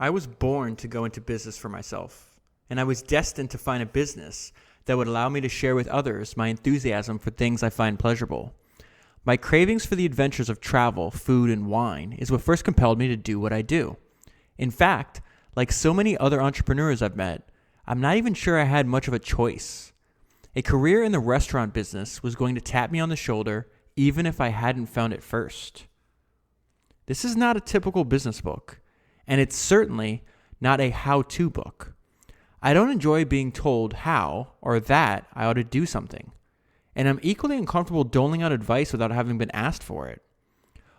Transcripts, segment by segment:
I was born to go into business for myself, and I was destined to find a business that would allow me to share with others my enthusiasm for things I find pleasurable. My cravings for the adventures of travel, food, and wine is what first compelled me to do what I do. In fact, like so many other entrepreneurs I've met, I'm not even sure I had much of a choice. A career in the restaurant business was going to tap me on the shoulder even if I hadn't found it first. This is not a typical business book, and it's certainly not a how-to book. I don't enjoy being told how or that I ought to do something, and I'm equally uncomfortable doling out advice without having been asked for it.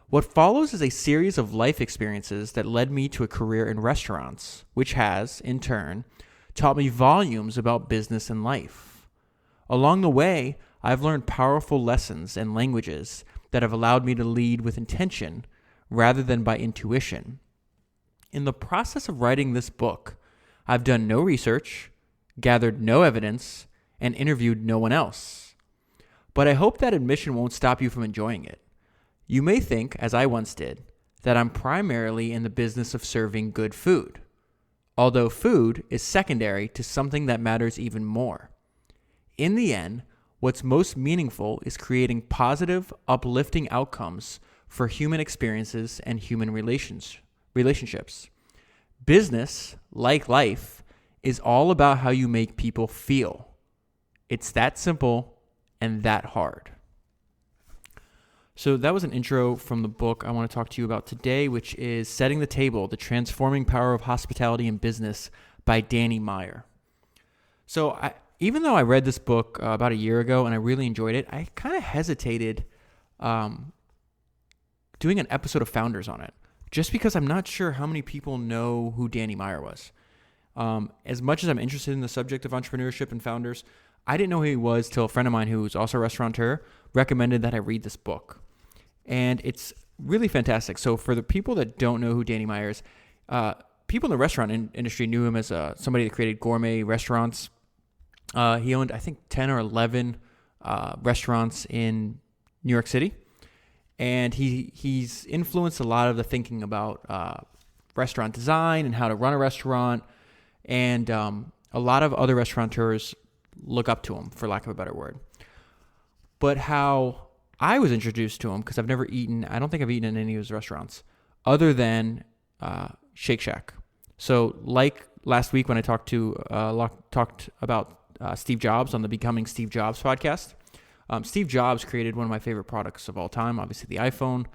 What follows is a series of life experiences that led me to a career in restaurants, which has, in turn, taught me volumes about business and life. Along the way, I've learned powerful lessons and languages that have allowed me to lead with intention rather than by intuition. In the process of writing this book, I've done no research, gathered no evidence, and interviewed no one else. But I hope that admission won't stop you from enjoying it. You may think, as I once did, that I'm primarily in the business of serving good food, although food is secondary to something that matters even more. In the end, what's most meaningful is creating positive, uplifting outcomes for human experiences and human relationships. Business, like life, is all about how you make people feel. It's that simple and that hard. So that was an intro from the book I want to talk to you about today, which is Setting the Table, The Transforming Power of Hospitality in Business by Danny Meyer. So even though I read this book about a year ago and I really enjoyed it, I kind of hesitated doing an episode of Founders on it, just because I'm not sure how many people know who Danny Meyer was. As much as I'm interested in the subject of entrepreneurship and founders, I didn't know who he was till a friend of mine who's also a restaurateur recommended that I read this book. And it's really fantastic. So for the people that don't know who Danny Meyer is, people in the restaurant industry knew him as somebody that created gourmet restaurants. He owned, I think, 10 or 11 restaurants in New York City. And he's influenced a lot of the thinking about restaurant design and how to run a restaurant. And a lot of other restaurateurs look up to him, for lack of a better word. But how I was introduced to him, because I don't think I've eaten in any of his restaurants, other than Shake Shack. So like last week when I talked about Steve Jobs on the Becoming Steve Jobs podcast, Steve Jobs created one of my favorite products of all time, obviously the iPhone.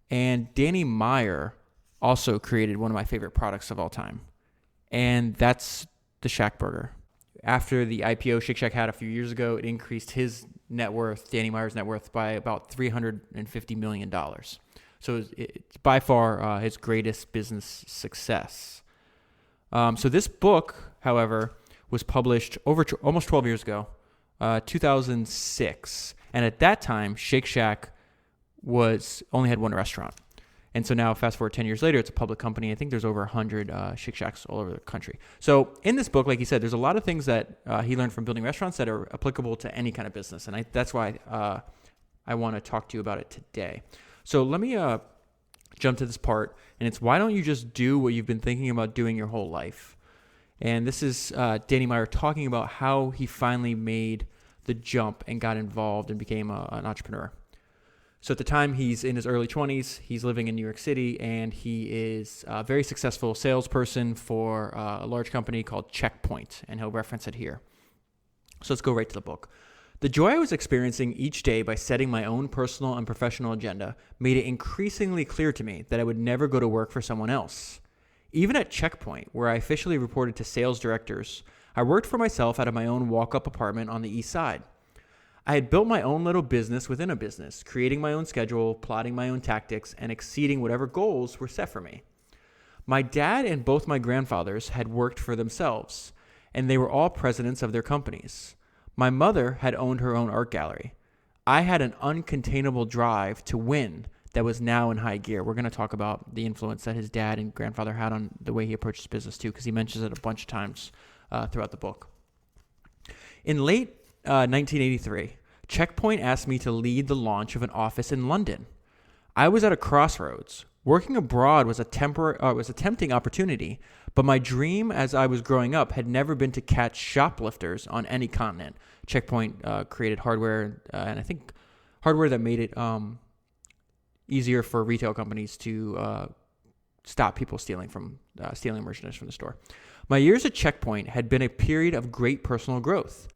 And Danny Meyer also created one of my favorite products of all time. And that's the Shack Burger. After the IPO Shake Shack had a few years ago, it increased his net worth, Danny Meyer's net worth, by about $350 million. So it's by far his greatest business success. So this book, however, was published almost 12 years ago, 2006. And at that time, Shake Shack only had one restaurant. And so now, fast forward 10 years later, it's a public company. I think there's over 100 Shake Shacks all over the country. So in this book, like he said, there's a lot of things that he learned from building restaurants that are applicable to any kind of business. And that's why I want to talk to you about it today. So let me jump to this part. And it's, why don't you just do what you've been thinking about doing your whole life? And this is Danny Meyer talking about how he finally made the jump and got involved and became an entrepreneur. So at the time, he's in his early 20s. He's living in New York City, and he is a very successful salesperson for a large company called Checkpoint, and he'll reference it here. So let's go right to the book. The joy I was experiencing each day by setting my own personal and professional agenda made it increasingly clear to me that I would never go to work for someone else. Even at Checkpoint, where I officially reported to sales directors, I worked for myself out of my own walk-up apartment on the east side. I had built my own little business within a business, creating my own schedule, plotting my own tactics, and exceeding whatever goals were set for me. My dad and both my grandfathers had worked for themselves, and they were all presidents of their companies. My mother had owned her own art gallery. I had an uncontainable drive to win that was now in high gear. We're going to talk about the influence that his dad and grandfather had on the way he approached his business too, because he mentions it a bunch of times throughout the book. In late 1983, Checkpoint asked me to lead the launch of an office in London. I was at a crossroads. Working abroad was a tempting opportunity, but my dream as I was growing up had never been to catch shoplifters on any continent. Checkpoint created hardware, and I think hardware that made it easier for retail companies to stop people stealing merchandise from the store. My years at Checkpoint had been a period of great personal growth.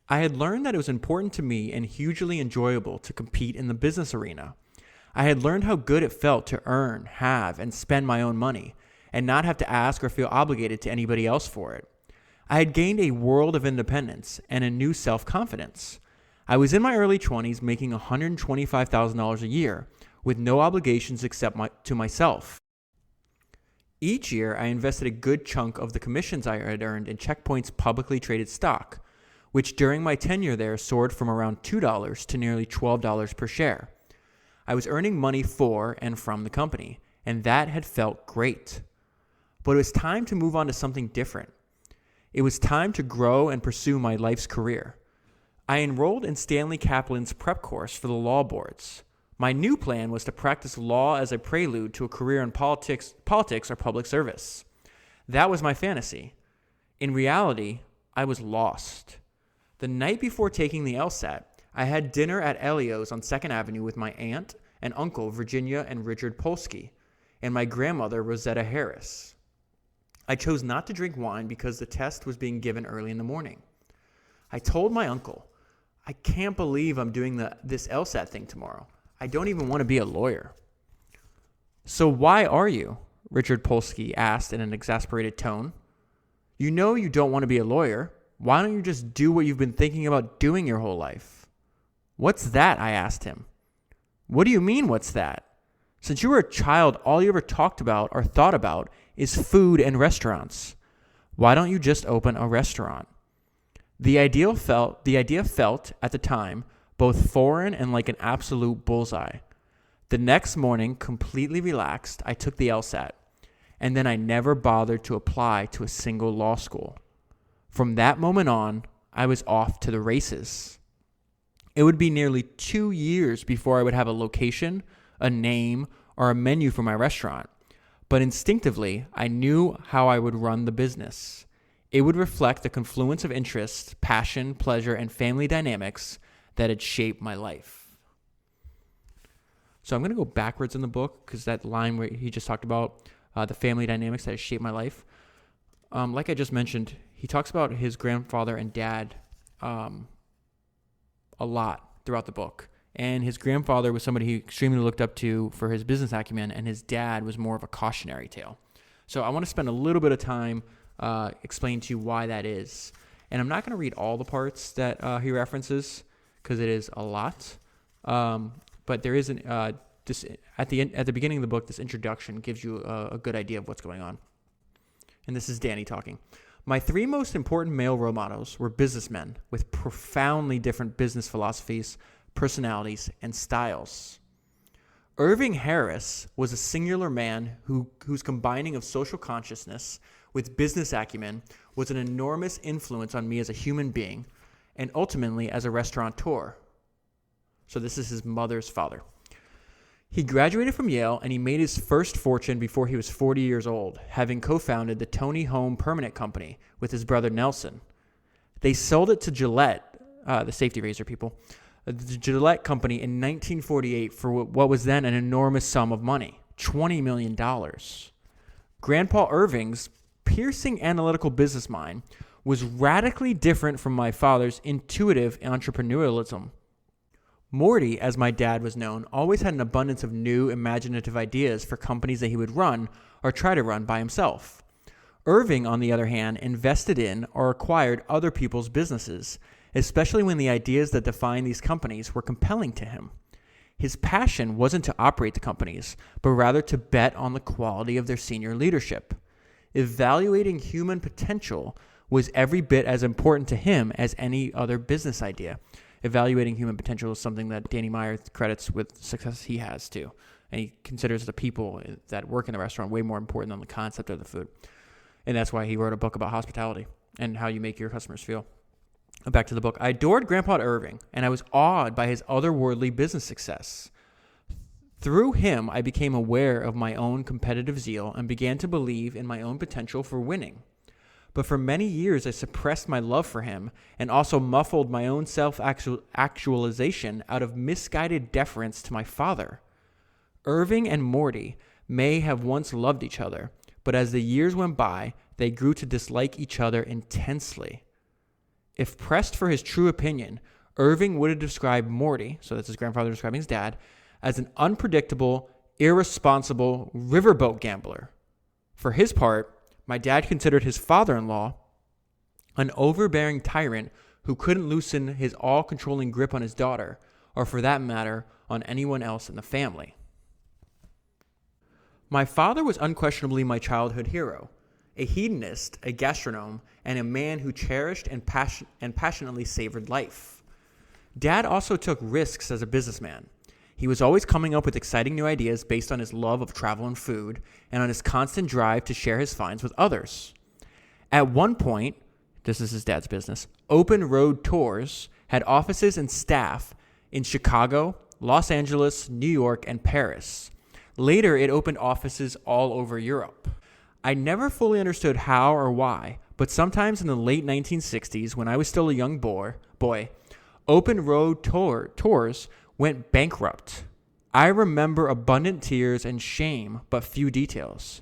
I had learned that it was important to me and hugely enjoyable to compete in the business arena. I had learned how good it felt to earn, have, and spend my own money, and not have to ask or feel obligated to anybody else for it. I had gained a world of independence and a new self-confidence. I was in my early 20s making $125,000 a year, with no obligations except to myself. Each year, I invested a good chunk of the commissions I had earned in Checkpoint's publicly traded stock, which during my tenure there soared from around $2 to nearly $12 per share. I was earning money for and from the company, and that had felt great. But it was time to move on to something different. It was time to grow and pursue my life's career. I enrolled in Stanley Kaplan's prep course for the law boards. My new plan was to practice law as a prelude to a career in politics or public service. That was my fantasy. In reality, I was lost. The night before taking the LSAT, I had dinner at Elio's on 2nd Avenue with my aunt and uncle, Virginia and Richard Polsky, and my grandmother, Rosetta Harris. I chose not to drink wine because the test was being given early in the morning. I told my uncle, I can't believe I'm doing this LSAT thing tomorrow. I don't even want to be a lawyer. So why are you? Richard Polsky asked in an exasperated tone. You know you don't want to be a lawyer. Why don't you just do what you've been thinking about doing your whole life? What's that? I asked him. What do you mean, what's that? Since you were a child, all you ever talked about or thought about is food and restaurants. Why don't you just open a restaurant? The idea felt at the time both foreign and like an absolute bullseye. The next morning, completely relaxed, I took the LSAT, and then I never bothered to apply to a single law school. From that moment on, I was off to the races. It would be nearly 2 years before I would have a location, a name, or a menu for my restaurant. But instinctively, I knew how I would run the business. It would reflect the confluence of interests, passion, pleasure, and family dynamics that had shaped my life. So I'm going to go backwards in the book because that line where he just talked about the family dynamics that had shaped my life. Like I just mentioned, he talks about his grandfather and dad a lot throughout the book. And his grandfather was somebody he extremely looked up to for his business acumen, and his dad was more of a cautionary tale. So I want to spend a little bit of time explaining to you why that is. And I'm not going to read all the parts that he references because it is a lot. But there is this at the beginning of the book, this introduction gives you a good idea of what's going on. And this is Danny talking. My 3 most important male role models were businessmen with profoundly different business philosophies, personalities, and styles. Irving Harris was a singular man whose combining of social consciousness with business acumen was an enormous influence on me as a human being and ultimately as a restaurateur. So this is his mother's father. He graduated from Yale and he made his first fortune before he was 40 years old, having co-founded the Tony Home Permanent Company with his brother Nelson. They sold it to Gillette, the safety razor people, the Gillette Company in 1948 for what was then an enormous sum of money, $20 million. Grandpa Irving's piercing analytical business mind was radically different from my father's intuitive entrepreneurialism. Morty, as my dad was known, always had an abundance of new, imaginative ideas for companies that he would run or try to run by himself. Irving, on the other hand, invested in or acquired other people's businesses, especially when the ideas that defined these companies were compelling to him. His passion wasn't to operate the companies, but rather to bet on the quality of their senior leadership. Evaluating human potential was every bit as important to him as any other business idea. Evaluating human potential is something that Danny Meyer credits with the success he has too. And he considers the people that work in the restaurant way more important than the concept of the food. And that's why he wrote a book about hospitality and how you make your customers feel. Back to the book. I adored Grandpa Irving, and I was awed by his otherworldly business success. Through him, I became aware of my own competitive zeal and began to believe in my own potential for winning. But for many years, I suppressed my love for him and also muffled my own self-actualization out of misguided deference to my father. Irving and Morty may have once loved each other, but as the years went by, they grew to dislike each other intensely. If pressed for his true opinion, Irving would have described Morty, so that's his grandfather describing his dad, as an unpredictable, irresponsible riverboat gambler. For his part, my dad considered his father-in-law an overbearing tyrant who couldn't loosen his all-controlling grip on his daughter, or for that matter, on anyone else in the family. My father was unquestionably my childhood hero, a hedonist, a gastronome, and a man who cherished and passionately savored life. Dad also took risks as a businessman. He was always coming up with exciting new ideas based on his love of travel and food, and on his constant drive to share his finds with others. At one point, this is his dad's business, Open Road Tours had offices and staff in Chicago, Los Angeles, New York, and Paris. Later, it opened offices all over Europe. I never fully understood how or why, but sometimes in the late 1960s, when I was still a young boy, Open Road Tours went bankrupt. I remember abundant tears and shame, but few details.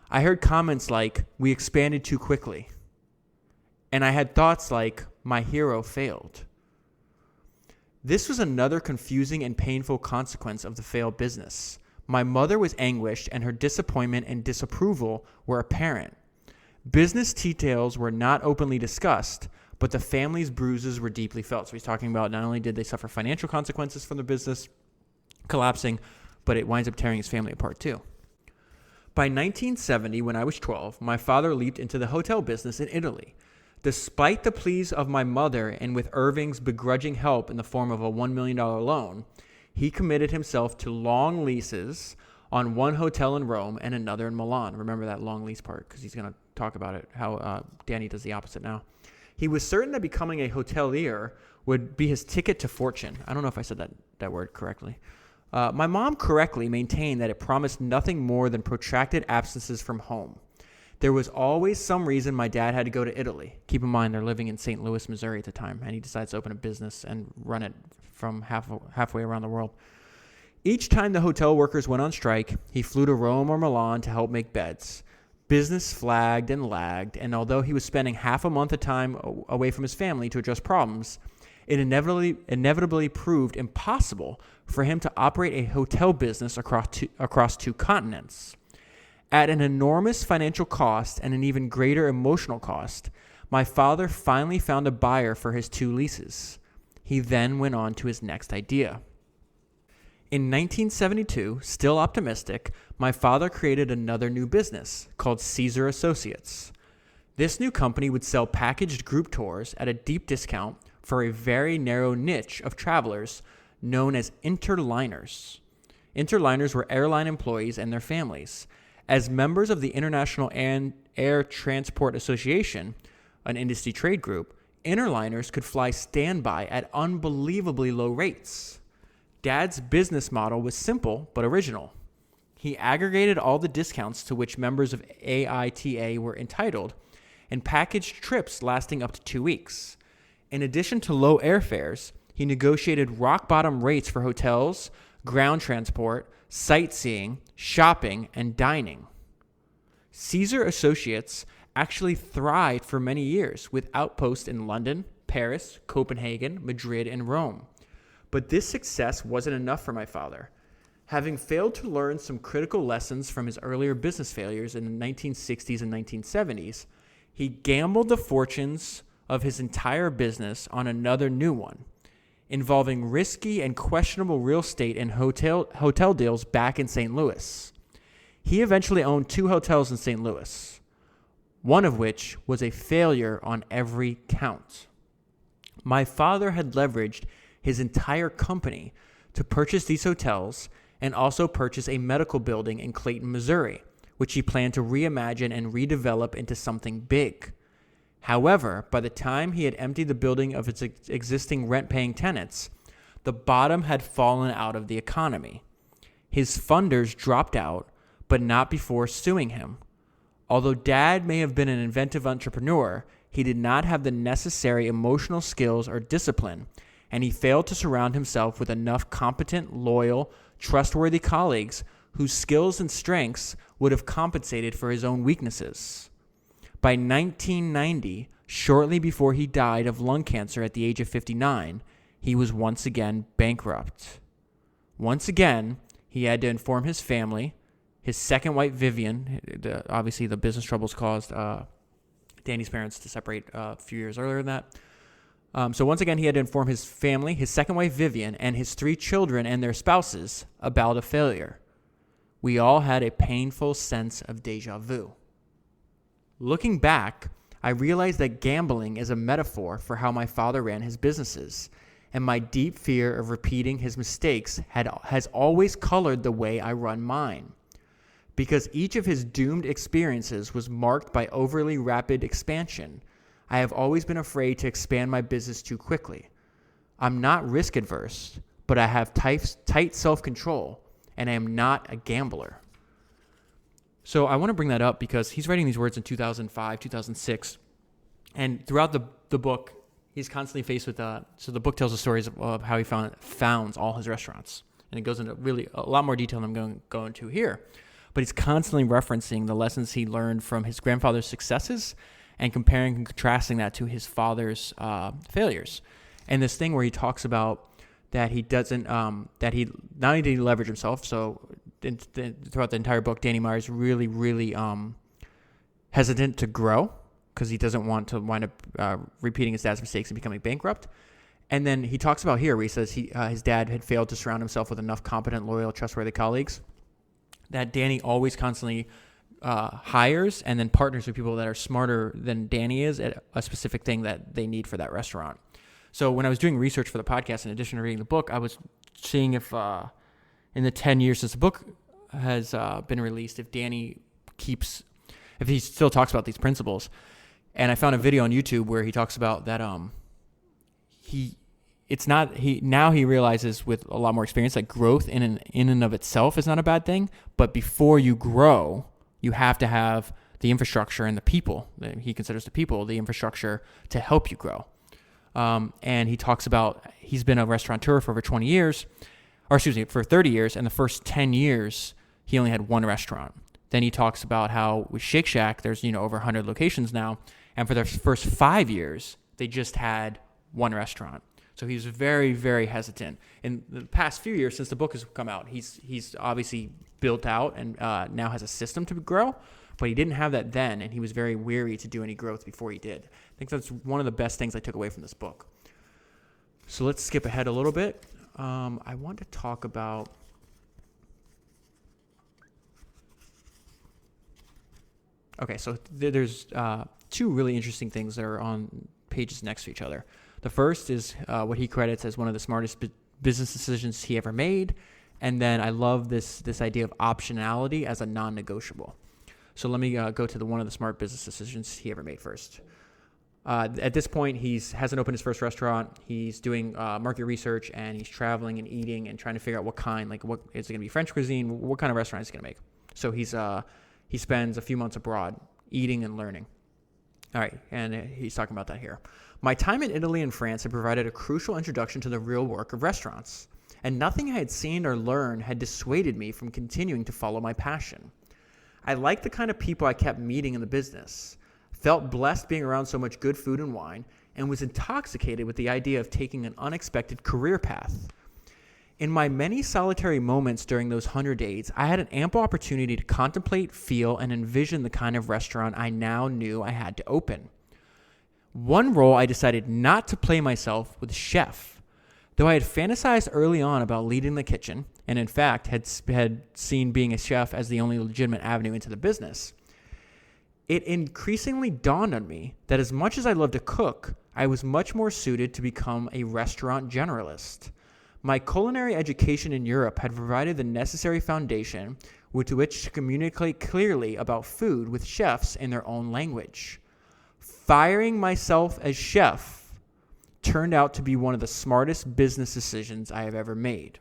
I heard comments like, "We expanded too quickly." And I had thoughts like, "My hero failed." This was another confusing and painful consequence of the failed business. My mother was anguished, and her disappointment and disapproval were apparent. Business details were not openly discussed, but the family's bruises were deeply felt. So he's talking about not only did they suffer financial consequences from the business collapsing, but it winds up tearing his family apart too. By 1970, when I was 12, my father leaped into the hotel business in Italy. Despite the pleas of my mother and with Irving's begrudging help in the form of a $1 million loan, he committed himself to long leases on one hotel in Rome and another in Milan. Remember that long lease part, because he's going to talk about it, how Danny does the opposite now. He was certain that becoming a hotelier would be his ticket to fortune. I don't know if I said that word correctly. My mom correctly maintained that it promised nothing more than protracted absences from home. There was always some reason my dad had to go to Italy. Keep in mind, they're living in St. Louis, Missouri at the time, and he decides to open a business and run it from halfway around the world. Each time the hotel workers went on strike, he flew to Rome or Milan to help make beds. Business flagged and lagged, and although he was spending half a month at a time away from his family to address problems, it inevitably proved impossible for him to operate a hotel business across two continents. At an enormous financial cost and an even greater emotional cost, my father finally found a buyer for his 2 leases. He then went on to his next idea. In 1972, still optimistic, my father created another new business called Caesar Associates. This new company would sell packaged group tours at a deep discount for a very narrow niche of travelers known as interliners. Interliners were airline employees and their families. As members of the International Air Transport Association, an industry trade group, interliners could fly standby at unbelievably low rates. Dad's business model was simple but original. He aggregated all the discounts to which members of AITA were entitled and packaged trips lasting up to 2 weeks. In addition to low airfares, he negotiated rock-bottom rates for hotels, ground transport, sightseeing, shopping, and dining. Caesar Associates actually thrived for many years with outposts in London, Paris, Copenhagen, Madrid, and Rome. But this success wasn't enough for my father. Having failed to learn some critical lessons from his earlier business failures in the 1960s and 1970s, he gambled the fortunes of his entire business on another new one, involving risky and questionable real estate and hotel deals back in St. Louis. He eventually owned 2 hotels in St. Louis, one of which was a failure on every count. My father had leveraged his entire company to purchase these hotels and also purchase a medical building in Clayton, Missouri, which he planned to reimagine and redevelop into something big. However, by the time he had emptied the building of its existing rent-paying tenants, the bottom had fallen out of the economy. His funders dropped out, but not before suing him. Although Dad may have been an inventive entrepreneur, he did not have the necessary emotional skills or discipline, and he failed to surround himself with enough competent, loyal, trustworthy colleagues whose skills and strengths would have compensated for his own weaknesses. By 1990, shortly before he died of lung cancer at the age of 59, he was once again bankrupt. Once again, he had to inform his family, his second wife, Vivian. Obviously, the business troubles caused Danny's parents to separate a few years earlier than that. So once again, he had to inform his family, his second wife, Vivian, and his 3 children and their spouses about a failure. We all had a painful sense of deja vu. Looking back, I realized that gambling is a metaphor for how my father ran his businesses, and my deep fear of repeating his mistakes has always colored the way I run mine. Because each of his doomed experiences was marked by overly rapid expansion, I have always been afraid to expand my business too quickly. I'm not risk adverse, but I have tight self-control, and I am not a gambler. So I want to bring that up because he's writing these words in 2005, 2006, and throughout the book, he's constantly faced with so the book tells the stories of how he founds all his restaurants, and it goes into really a lot more detail than I'm going into here. But he's constantly referencing the lessons he learned from his grandfather's successes and comparing and contrasting that to his father's failures. And this thing where he talks about that he doesn't, that he not only did he leverage himself, so throughout the entire book, Danny Meyer is really, really hesitant to grow because he doesn't want to wind up repeating his dad's mistakes and becoming bankrupt. And then he talks about here where he says his dad had failed to surround himself with enough competent, loyal, trustworthy colleagues, that Danny always constantly hires and then partners with people that are smarter than Danny is at a specific thing that they need for that restaurant. So when I was doing research for the podcast, in addition to reading the book, I was seeing if in the 10 years since the book has been released, if he still talks about these principles. And I found a video on YouTube where he talks about that now he realizes with a lot more experience that growth in and of itself is not a bad thing, but before you grow, you have to have the infrastructure and the people. He considers the people the infrastructure to help you grow. And he talks about he's been a restaurateur for over 20 years, for 30 years, and the first 10 years he only had one restaurant. Then he talks about how with Shake Shack there's over 100 locations now, and for their first 5 years they just had one restaurant. So he's very, very hesitant. In the past few years since the book has come out, he's obviously built out and now has a system to grow, but he didn't have that then, and he was very weary to do any growth before he did. I think that's one of the best things I took away from this book. So let's skip ahead a little bit. I want to talk about okay, so there's 2 really interesting things that are on pages next to each other. The first is what he credits as one of the smartest business decisions he ever made. And then I love this idea of optionality as a non-negotiable. So let me go to one of the smart business decisions he ever made first. At this point, he hasn't opened his first restaurant. He's doing market research, and he's traveling and eating and trying to figure out what kind, what is it going to be, French cuisine? What kind of restaurant is he going to make? So he spends a few months abroad eating and learning. All right, and he's talking about that here. My time in Italy and France had provided a crucial introduction to the real work of restaurants, and nothing I had seen or learned had dissuaded me from continuing to follow my passion. I liked the kind of people I kept meeting in the business, felt blessed being around so much good food and wine, and was intoxicated with the idea of taking an unexpected career path. In my many solitary moments during those 100 days, I had an ample opportunity to contemplate, feel, and envision the kind of restaurant I now knew I had to open. One role I decided not to play myself was chef. Though I had fantasized early on about leading the kitchen, and in fact had seen being a chef as the only legitimate avenue into the business, it increasingly dawned on me that as much as I loved to cook, I was much more suited to become a restaurant generalist. My culinary education in Europe had provided the necessary foundation with which to communicate clearly about food with chefs in their own language. Firing myself as chef turned out to be one of the smartest business decisions I have ever made.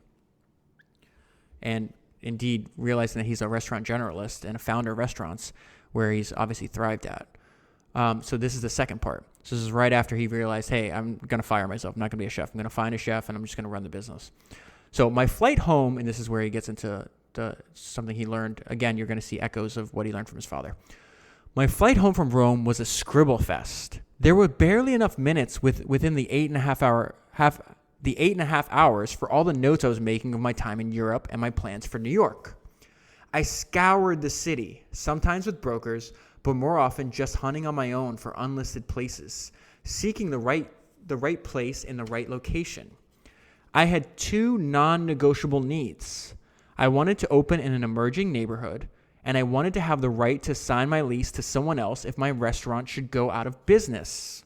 And indeed realizing that he's a restaurant generalist and a founder of restaurants where he's obviously thrived at. So this is the second part. So this is right after he realized, hey, I'm going to fire myself. I'm not going to be a chef. I'm going to find a chef and I'm just going to run the business. So my flight home, and this is where he gets into something he learned. Again, you're going to see echoes of what he learned from his father. My flight home from Rome was a scribble fest. There were barely enough minutes within the 8.5 hours for all the notes I was making of my time in Europe and my plans for New York. I scoured the city, sometimes with brokers, but more often just hunting on my own for unlisted places, seeking the right place in the right location. I had 2 non-negotiable needs. I wanted to open in an emerging neighborhood, and I wanted to have the right to sign my lease to someone else if my restaurant should go out of business.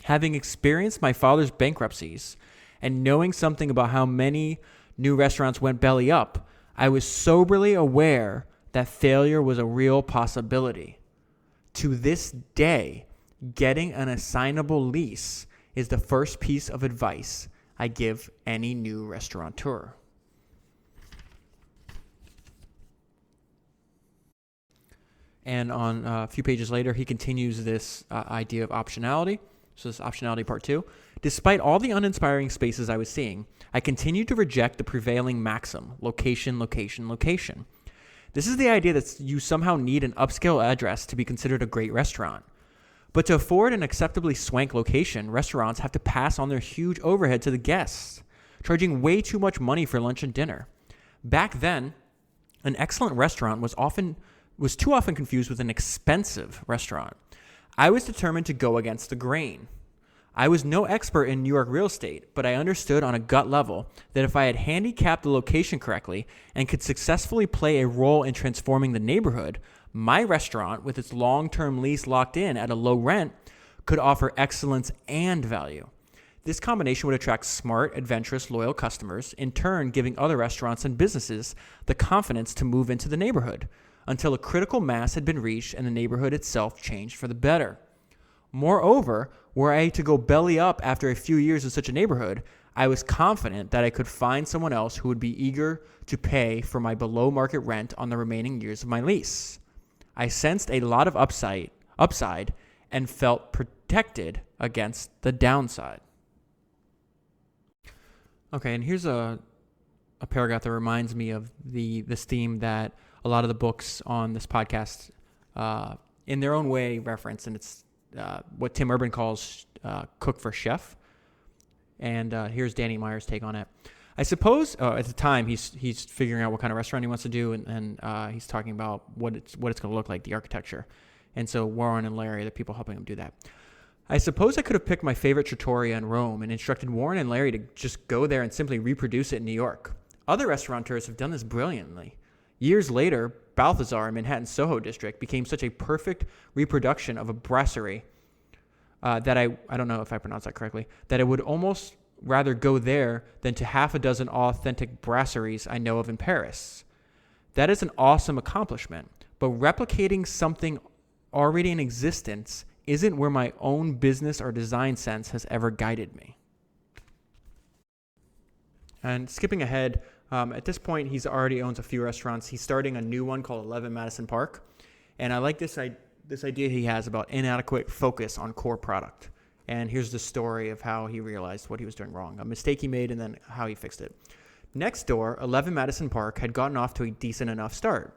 Having experienced my father's bankruptcies and knowing something about how many new restaurants went belly up, I was soberly aware that failure was a real possibility. To this day, getting an assignable lease is the first piece of advice I give any new restaurateur. And on a few pages later, he continues this idea of optionality. So this is optionality part 2. Despite all the uninspiring spaces I was seeing, I continued to reject the prevailing maxim, location, location, location. This is the idea that you somehow need an upscale address to be considered a great restaurant. But to afford an acceptably swank location, restaurants have to pass on their huge overhead to the guests, charging way too much money for lunch and dinner. Back then, an excellent restaurant was too often confused with an expensive restaurant. I was determined to go against the grain. I was no expert in New York real estate, but I understood on a gut level that if I had handicapped the location correctly and could successfully play a role in transforming the neighborhood, my restaurant, with its long-term lease locked in at a low rent, could offer excellence and value. This combination would attract smart, adventurous, loyal customers, in turn giving other restaurants and businesses the confidence to move into the neighborhood, until a critical mass had been reached and the neighborhood itself changed for the better. Moreover, were I to go belly up after a few years in such a neighborhood, I was confident that I could find someone else who would be eager to pay for my below-market rent on the remaining years of my lease. I sensed a lot of upside and felt protected against the downside. Okay, and here's a paragraph that reminds me of this theme that a lot of the books on this podcast, in their own way, reference, and it's what Tim Urban calls cook for chef. And here's Danny Meyer's take on it. I suppose at the time he's figuring out what kind of restaurant he wants to do, and he's talking about what it's going to look like, the architecture. And so Warren and Larry are the people helping him do that. I suppose I could have picked my favorite trattoria in Rome and instructed Warren and Larry to just go there and simply reproduce it in New York. Other restaurateurs have done this brilliantly. Years later, Balthazar in Manhattan's Soho district became such a perfect reproduction of a brasserie that I don't know if I pronounced that correctly, that I would almost rather go there than to half a dozen authentic brasseries I know of in Paris. That is an awesome accomplishment, but replicating something already in existence isn't where my own business or design sense has ever guided me. And skipping ahead, at this point, he's already owns a few restaurants. He's starting a new one called 11 Madison Park. And I like this idea he has about inadequate focus on core product. And here's the story of how he realized what he was doing wrong, a mistake he made, and then how he fixed it. Next door, 11 Madison Park had gotten off to a decent enough start.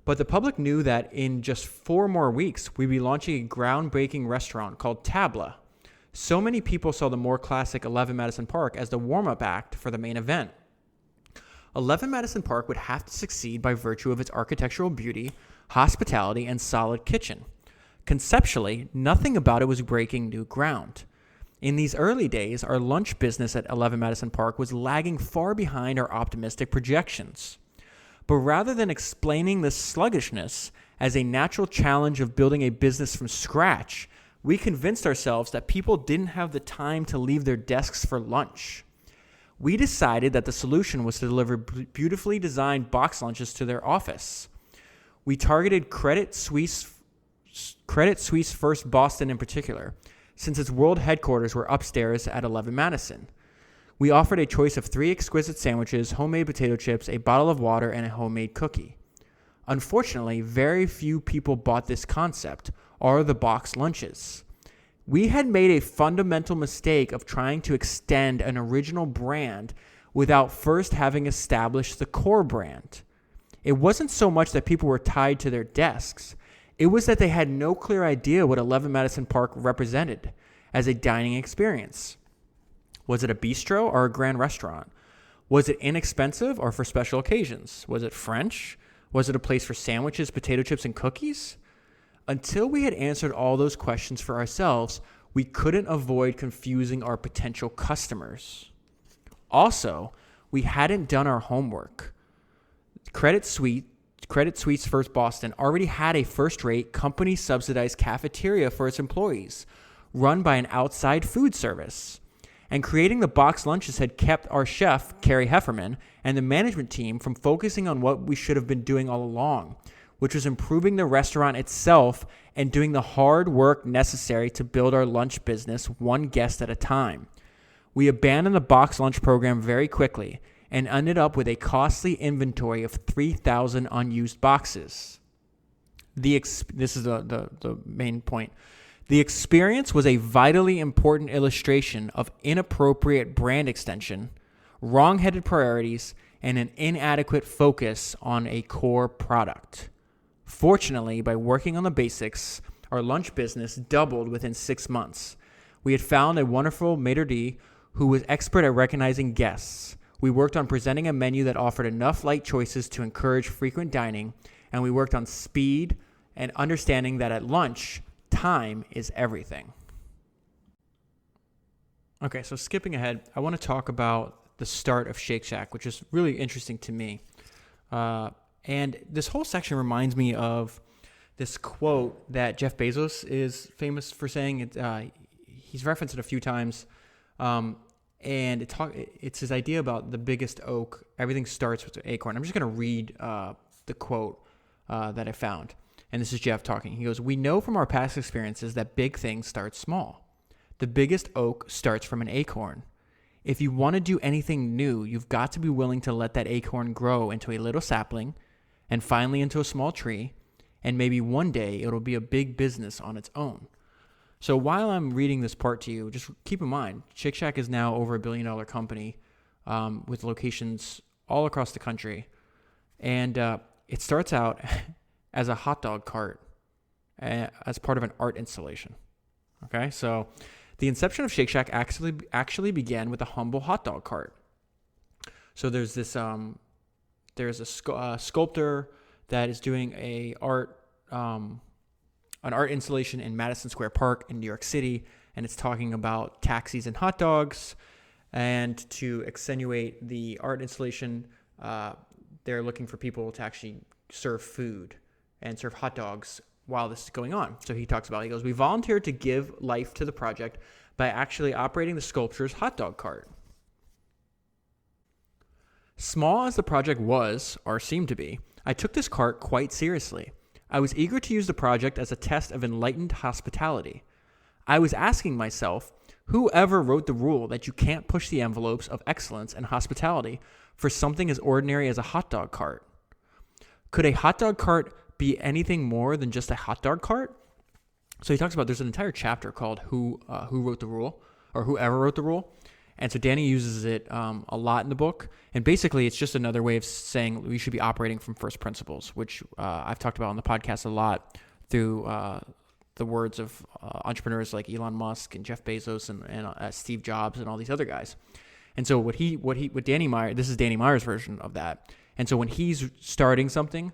But the public knew that in just 4 more weeks, we'd be launching a groundbreaking restaurant called Tabla. So many people saw the more classic 11 Madison Park as the warm-up act for the main event. 11 Madison Park would have to succeed by virtue of its architectural beauty, hospitality, and solid kitchen. Conceptually, nothing about it was breaking new ground. In these early days, our lunch business at 11 Madison Park was lagging far behind our optimistic projections. But rather than explaining this sluggishness as a natural challenge of building a business from scratch, we convinced ourselves that people didn't have the time to leave their desks for lunch. We decided that the solution was to deliver beautifully designed box lunches to their office. We targeted Credit Suisse First Boston in particular, since its world headquarters were upstairs at 11 Madison. We offered a choice of 3 exquisite sandwiches, homemade potato chips, a bottle of water, and a homemade cookie. Unfortunately, very few people bought this concept, or the box lunches. We had made a fundamental mistake of trying to extend an original brand without first having established the core brand. It wasn't so much that people were tied to their desks. It was that they had no clear idea what 11 Madison Park represented as a dining experience. Was it a bistro or a grand restaurant? Was it inexpensive or for special occasions? Was it French? Was it a place for sandwiches, potato chips, and cookies? Until we had answered all those questions for ourselves, we couldn't avoid confusing our potential customers. Also, we hadn't done our homework. Credit Suisse First Boston already had a first-rate, company-subsidized cafeteria for its employees, run by an outside food service. And creating the box lunches had kept our chef, Carrie Hefferman, and the management team from focusing on what we should have been doing all along, which was improving the restaurant itself and doing the hard work necessary to build our lunch business one guest at a time. We abandoned the box lunch program very quickly and ended up with a costly inventory of 3,000 unused boxes. This is the main point. The experience was a vitally important illustration of inappropriate brand extension, wrong-headed priorities, and an inadequate focus on a core product. Fortunately, by working on the basics, our lunch business doubled within 6 months. We had found a wonderful maitre d' who was expert at recognizing guests. We worked on presenting a menu that offered enough light choices to encourage frequent dining, and we worked on speed and understanding that at lunch, time is everything. Okay, so skipping ahead, I want to talk about the start of Shake Shack, which is really interesting to me. And this whole section reminds me of this quote that Jeff Bezos is famous for saying. He's referenced it a few times. And it's his idea about the biggest oak. Everything starts with the acorn. I'm just going to read the quote that I found. And this is Jeff talking. He goes, "We know from our past experiences that big things start small. The biggest oak starts from an acorn. If you want to do anything new, you've got to be willing to let that acorn grow into a little sapling and finally into a small tree. And maybe one day it'll be a big business on its own." So while I'm reading this part to you, just keep in mind, Shake Shack is now over $1 billion company with locations all across the country. And it starts out as a hot dog cart as part of an art installation. Okay, so the inception of Shake Shack actually began with a humble hot dog cart. So there's this there's a sculptor that is doing an art installation in Madison Square Park in New York City, and it's talking about taxis and hot dogs. And to accentuate the art installation, they're looking for people to actually serve food and serve hot dogs while this is going on. So he goes, "We volunteered to give life to the project by actually operating the sculpture's hot dog cart. Small as the project was, or seemed to be, I took this cart quite seriously. I was eager to use the project as a test of enlightened hospitality. I was asking myself, whoever wrote the rule that you can't push the envelopes of excellence and hospitality for something as ordinary as a hot dog cart? Could a hot dog cart be anything more than just a hot dog cart?" So he talks about, there's an entire chapter called who wrote the rule, or whoever wrote the rule. And so Danny uses it a lot in the book. And basically, it's just another way of saying we should be operating from first principles, which I've talked about on the podcast a lot through the words of entrepreneurs like Elon Musk and Jeff Bezos and Steve Jobs and all these other guys. And so what Danny Meyer, this is Danny Meyer's version of that. And so when he's starting something,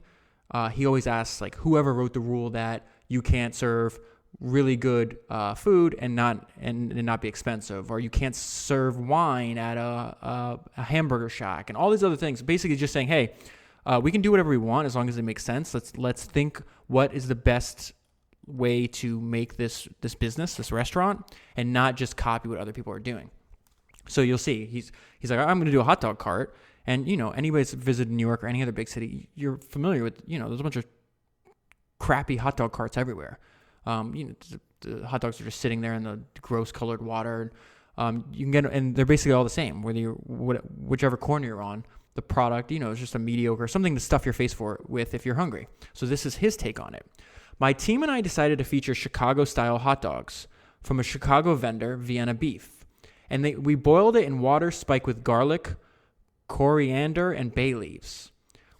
he always asks, like, whoever wrote the rule that you can't serve really good food and not be expensive, or you can't serve wine at a hamburger shack, and all these other things. Basically, just saying, hey, we can do whatever we want as long as it makes sense. Let's think what is the best way to make this business, this restaurant, and not just copy what other people are doing. So you'll see, he's like, I'm going to do a hot dog cart. And, anybody that's visited New York or any other big city, you're familiar with, there's a bunch of crappy hot dog carts everywhere. The hot dogs are just sitting there in the gross colored water. You can get, and they're basically all the same, whichever corner you're on. The product, is just a mediocre, something to stuff your face with if you're hungry. So this is his take on it. My team and I decided to feature Chicago-style hot dogs from a Chicago vendor, Vienna Beef. And we boiled it in water spiked with garlic, coriander, and bay leaves.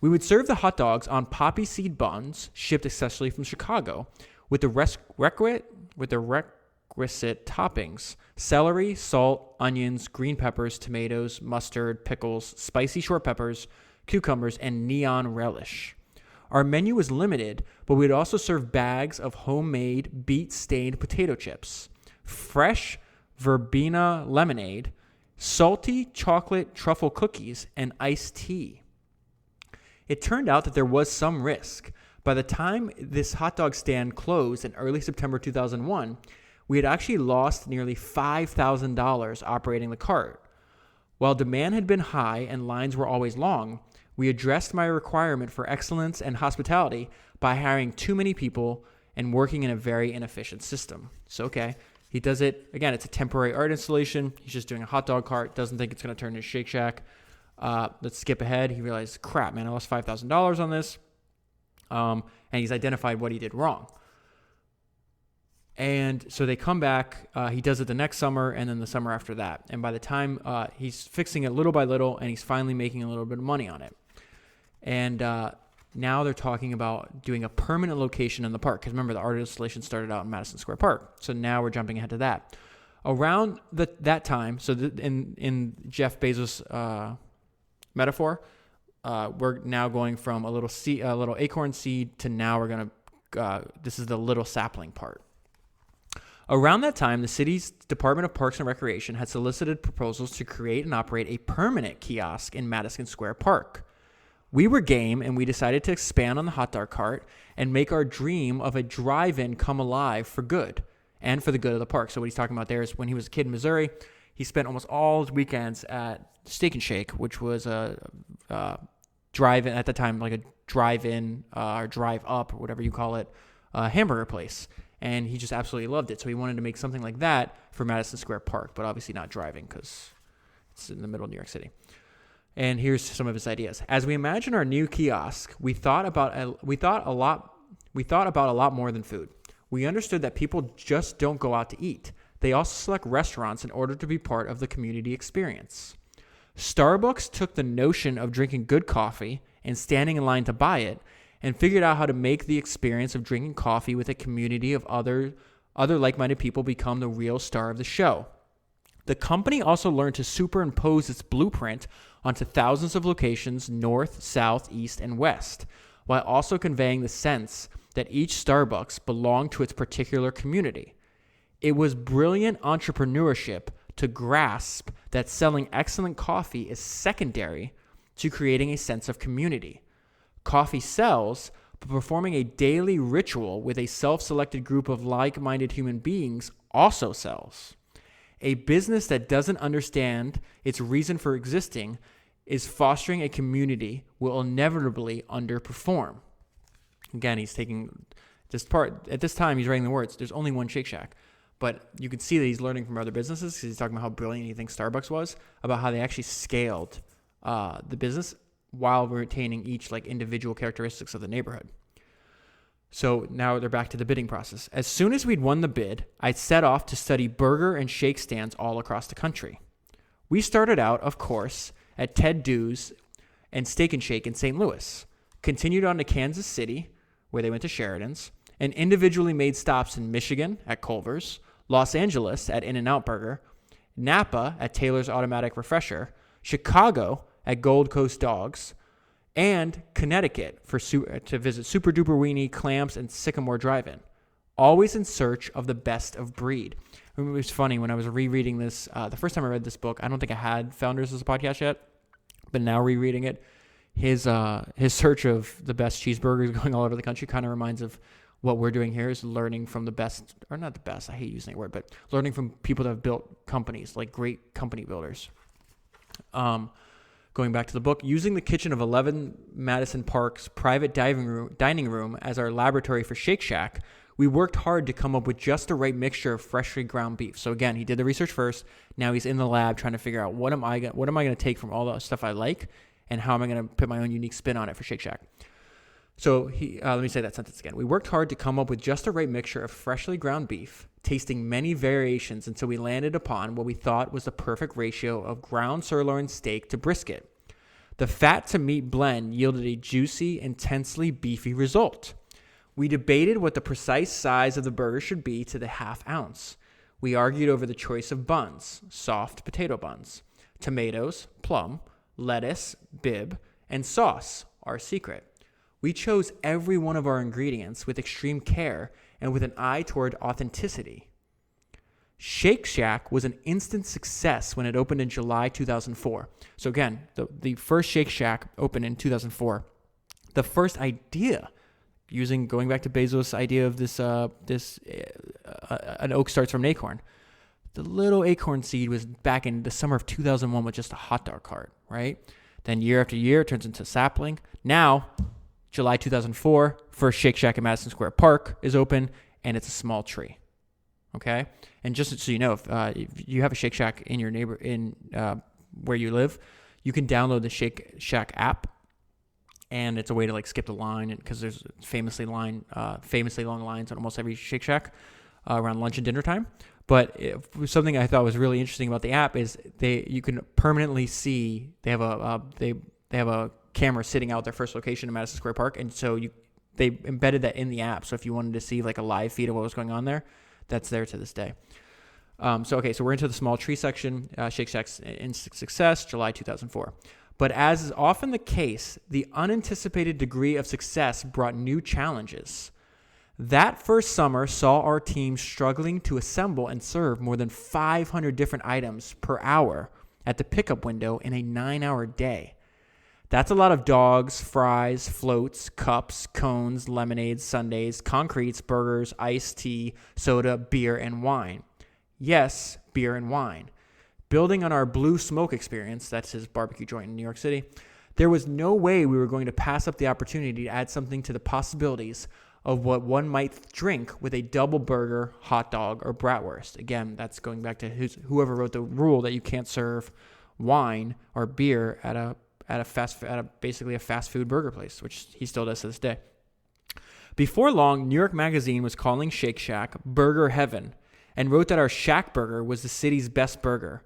We would serve the hot dogs on poppy seed buns, shipped especially from Chicago, with the requisite toppings: celery, salt, onions, green peppers, tomatoes, mustard, pickles, spicy short peppers, cucumbers, and neon relish. Our menu was limited, but we'd also serve bags of homemade beet-stained potato chips, fresh verbena lemonade, salty chocolate truffle cookies, and iced tea. It turned out that there was some risk. By the time this hot dog stand closed in early September 2001, we had actually lost nearly $5,000 operating the cart. While demand had been high and lines were always long, we addressed my requirement for excellence and hospitality by hiring too many people and working in a very inefficient system. So, okay, he does it. Again, it's a temporary art installation. He's just doing a hot dog cart, doesn't think it's going to turn into Shake Shack. Let's skip ahead. He realized, crap, man, I lost $5,000 on this. And he's identified what he did wrong. And so they come back. He does it the next summer and then the summer after that. And by the time he's fixing it little by little, and he's finally making a little bit of money on it. And now they're talking about doing a permanent location in the park. Because remember, the art installation started out in Madison Square Park. So now we're jumping ahead to that. Around that time, so in Jeff Bezos' metaphor, we're now going from a little acorn seed to now we're going to, this is the little sapling part. Around that time, the city's Department of Parks and Recreation had solicited proposals to create and operate a permanent kiosk in Madison Square Park. We were game, and we decided to expand on the hot dog cart and make our dream of a drive-in come alive for good and for the good of the park. So what he's talking about there is when he was a kid in Missouri, he spent almost all his weekends at Steak and Shake, which was a drive-in at the time, like a drive-in or drive-up or whatever you call it, hamburger place. And he just absolutely loved it. So he wanted to make something like that for Madison Square Park, but obviously not driving because it's in the middle of New York City. And here's some of his ideas. As we imagine our new kiosk, we thought about a lot more than food. We understood that people just don't go out to eat. They also select restaurants in order to be part of the community experience. Starbucks took the notion of drinking good coffee and standing in line to buy it and figured out how to make the experience of drinking coffee with a community of other like-minded people become the real star of the show. The company also learned to superimpose its blueprint onto thousands of locations north, south, east, and west, while also conveying the sense that each Starbucks belonged to its particular community. It was brilliant entrepreneurship to grasp that selling excellent coffee is secondary to creating a sense of community. Coffee sells, but performing a daily ritual with a self-selected group of like-minded human beings also sells. A business that doesn't understand its reason for existing is fostering a community will inevitably underperform. Again, he's taking this part. At this time, he's writing the words. There's only one Shake Shack. But you can see that he's learning from other businesses because he's talking about how brilliant he thinks Starbucks was, about how they actually scaled the business while retaining each like individual characteristics of the neighborhood. So now they're back to the bidding process. As soon as we'd won the bid, I set off to study burger and shake stands all across the country. We started out, of course, at Ted Due's and Steak and Shake in St. Louis, continued on to Kansas City, where they went to Sheridan's, and individually made stops in Michigan at Culver's, Los Angeles at In-N-Out Burger, Napa at Taylor's Automatic Refresher, Chicago at Gold Coast Dogs, and Connecticut to visit Super Duper Weenie, Clamps, and Sycamore Drive-In, always in search of the best of breed. It was funny when I was rereading this. The first time I read this book, I don't think I had Founders as a podcast yet, but now rereading it, his search of the best cheeseburgers going all over the country kind of reminds of what we're doing here is learning from the best, or not the best, I hate using that word, but learning from people that have built companies, like great company builders. Going back to the book, using the kitchen of 11 Madison Park's private dining room as our laboratory for Shake Shack, We worked hard to come up with just the right mixture of freshly ground beef. So again, he did the research first. Now he's in the lab trying to figure out what am I going to take from all the stuff I like, and how am I going to put my own unique spin on it for Shake Shack. So let me say that sentence again. We worked hard to come up with just the right mixture of freshly ground beef, tasting many variations until we landed upon what we thought was the perfect ratio of ground sirloin steak to brisket. The fat to meat blend yielded a juicy, intensely beefy result. We debated what the precise size of the burger should be to the half ounce. We argued over the choice of buns, soft potato buns, tomatoes, plum, lettuce, bib, and sauce, our secret. We chose every one of our ingredients with extreme care and with an eye toward authenticity. Shake Shack was an instant success when it opened in July 2004. So again, the first Shake Shack opened in 2004. The first idea, going back to Bezos' idea of an oak starts from an acorn. The little acorn seed was back in the summer of 2001 with just a hot dog cart, right? Then year after year, it turns into sapling. Now, July 2004, first Shake Shack in Madison Square Park is open, and it's a small tree. Okay, and just so you know, if you have a Shake Shack in your where you live, you can download the Shake Shack app, and it's a way to like skip the line, because there's famously long lines at almost every Shake Shack around lunch and dinner time. But something I thought was really interesting about the app is you can permanently see they have a camera sitting out their first location in Madison Square Park, and so they embedded that in the app. So if you wanted to see like a live feed of what was going on there, that's there to this day. So we're into the small tree section. Shake Shack's instant success, July 2004. But as is often the case, the unanticipated degree of success brought new challenges. That first summer saw our team struggling to assemble and serve more than 500 different items per hour at the pickup window in a 9-hour day. That's a lot of dogs, fries, floats, cups, cones, lemonades, sundaes, concretes, burgers, iced tea, soda, beer, and wine. Yes, beer and wine. Building on our Blue Smoke experience, that's his barbecue joint in New York City, there was no way we were going to pass up the opportunity to add something to the possibilities of what one might drink with a double burger, hot dog, or bratwurst. Again, that's going back to whoever wrote the rule that you can't serve wine or beer at basically a fast food burger place, which he still does to this day. Before long, New York Magazine was calling Shake Shack Burger Heaven and wrote that our Shack Burger was the city's best burger.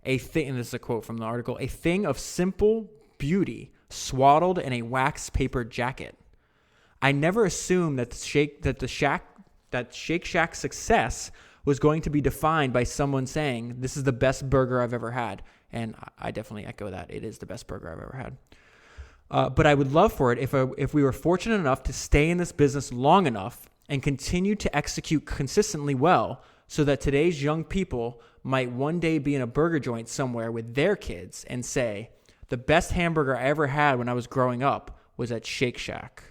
And this is a quote from the article, a thing of simple beauty swaddled in a wax paper jacket. I never assumed that Shake Shack's success was going to be defined by someone saying, this is the best burger I've ever had. And I definitely echo that. It is the best burger I've ever had. But I would love for it if we were fortunate enough to stay in this business long enough and continue to execute consistently well so that today's young people might one day be in a burger joint somewhere with their kids and say, the best hamburger I ever had when I was growing up was at Shake Shack.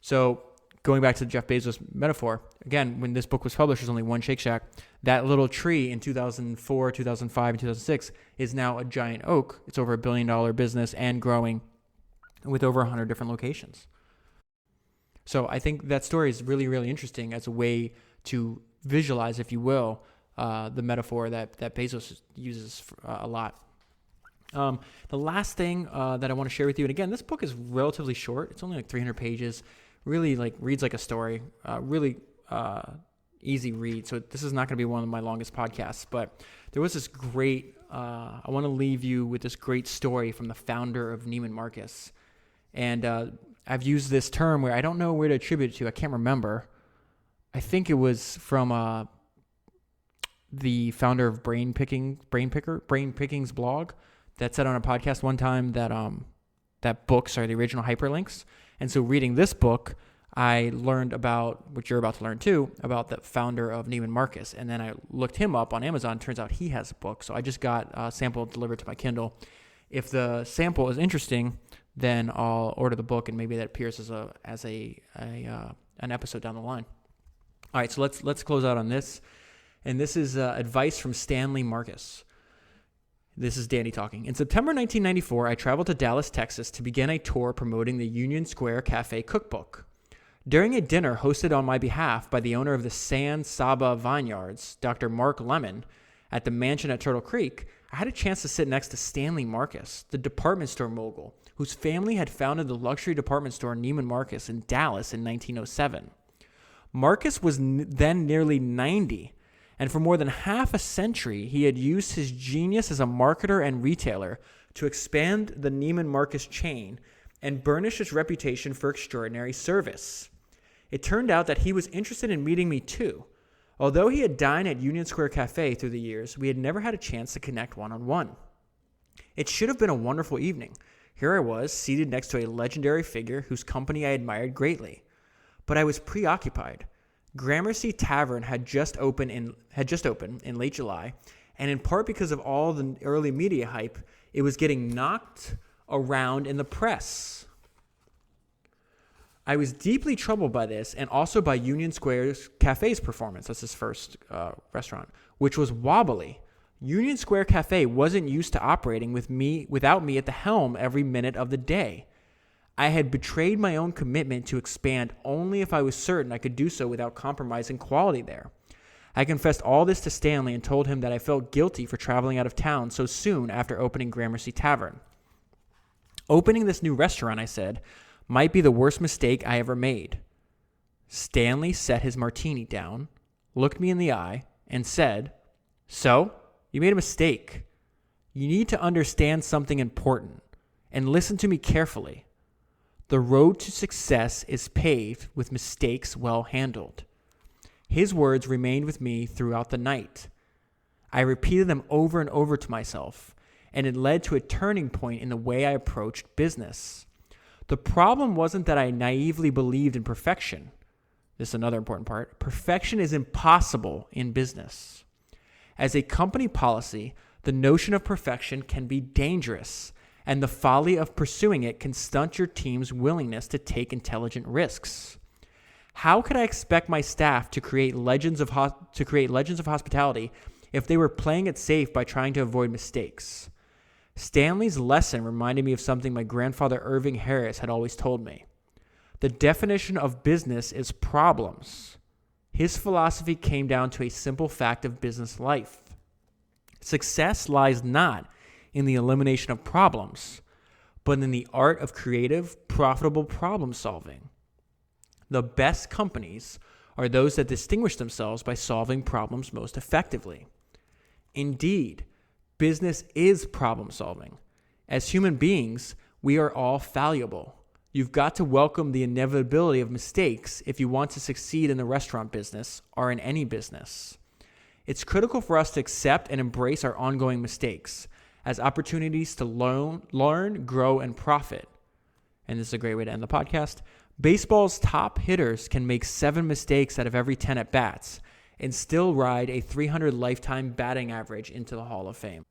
So going back to the Jeff Bezos metaphor, again, when this book was published, there's only one Shake Shack. That little tree in 2004, 2005, and 2006 is now a giant oak. It's over $1 billion business and growing with over 100 different locations. So I think that story is really, really interesting as a way to visualize, if you will, the metaphor that Bezos uses a lot. The last thing that I want to share with you, and again, this book is relatively short. It's only like 300 pages. Really reads like a story. Really easy read. So this is not going to be one of my longest podcasts, but there was this great, I want to leave you with this great story from the founder of Neiman Marcus. And I've used this term where I don't know where to attribute it to. I can't remember. I think it was from the founder of Brain Picking's blog that said on a podcast one time that books are the original hyperlinks. And so reading this book, I learned about what you're about to learn too, about the founder of Neiman Marcus. And then I looked him up on Amazon. Turns out he has a book. So I just got a sample delivered to my Kindle. If the sample is interesting, then I'll order the book and maybe that appears as an episode down the line. All right, so let's close out on this. And this is advice from Stanley Marcus. This is Danny talking. In September 1994, I traveled to Dallas, Texas to begin a tour promoting the Union Square Cafe cookbook. During a dinner hosted on my behalf by the owner of the San Saba Vineyards, Dr. Mark Lemon, at the mansion at Turtle Creek, I had a chance to sit next to Stanley Marcus, the department store mogul, whose family had founded the luxury department store Neiman Marcus in Dallas in 1907. Marcus was then nearly 90, and for more than half a century, he had used his genius as a marketer and retailer to expand the Neiman Marcus chain and burnish his reputation for extraordinary service. It turned out that he was interested in meeting me too. Although he had dined at Union Square Cafe through the years, we had never had a chance to connect one-on-one. It should have been a wonderful evening. Here I was, seated next to a legendary figure whose company I admired greatly. But I was preoccupied. Gramercy Tavern had just opened in late July, and in part because of all the early media hype, it was getting knocked around in the press. I was deeply troubled by this and also by Union Square Cafe's performance. That's his first restaurant, which was wobbly. Union Square Cafe wasn't used to operating without me at the helm every minute of the day. I had betrayed my own commitment to expand only if I was certain I could do so without compromising quality there. I confessed all this to Stanley and told him that I felt guilty for traveling out of town so soon after opening Gramercy Tavern. Opening this new restaurant, I said, might be the worst mistake I ever made. Stanley set his martini down, looked me in the eye, and said, "So, you made a mistake. You need to understand something important, and listen to me carefully. The road to success is paved with mistakes well handled." His words remained with me throughout the night. I repeated them over and over to myself, and it led to a turning point in the way I approached business. The problem wasn't that I naively believed in perfection. This is another important part. Perfection is impossible in business. As a company policy, the notion of perfection can be dangerous, and the folly of pursuing it can stunt your team's willingness to take intelligent risks. How could I expect my staff to create legends of hospitality if they were playing it safe by trying to avoid mistakes? Stanley's lesson reminded me of something my grandfather Irving Harris had always told me. The definition of business is problems. His philosophy came down to a simple fact of business life. Success lies not in the elimination of problems, but in the art of creative, profitable problem solving. The best companies are those that distinguish themselves by solving problems most effectively. Indeed, business is problem solving. As human beings, we are all fallible. You've got to welcome the inevitability of mistakes if you want to succeed in the restaurant business or in any business. It's critical for us to accept and embrace our ongoing mistakes as opportunities to learn, grow, and profit. And this is a great way to end the podcast. Baseball's top hitters can make 7 mistakes out of every 10 at-bats and still ride a 300 lifetime batting average into the Hall of Fame.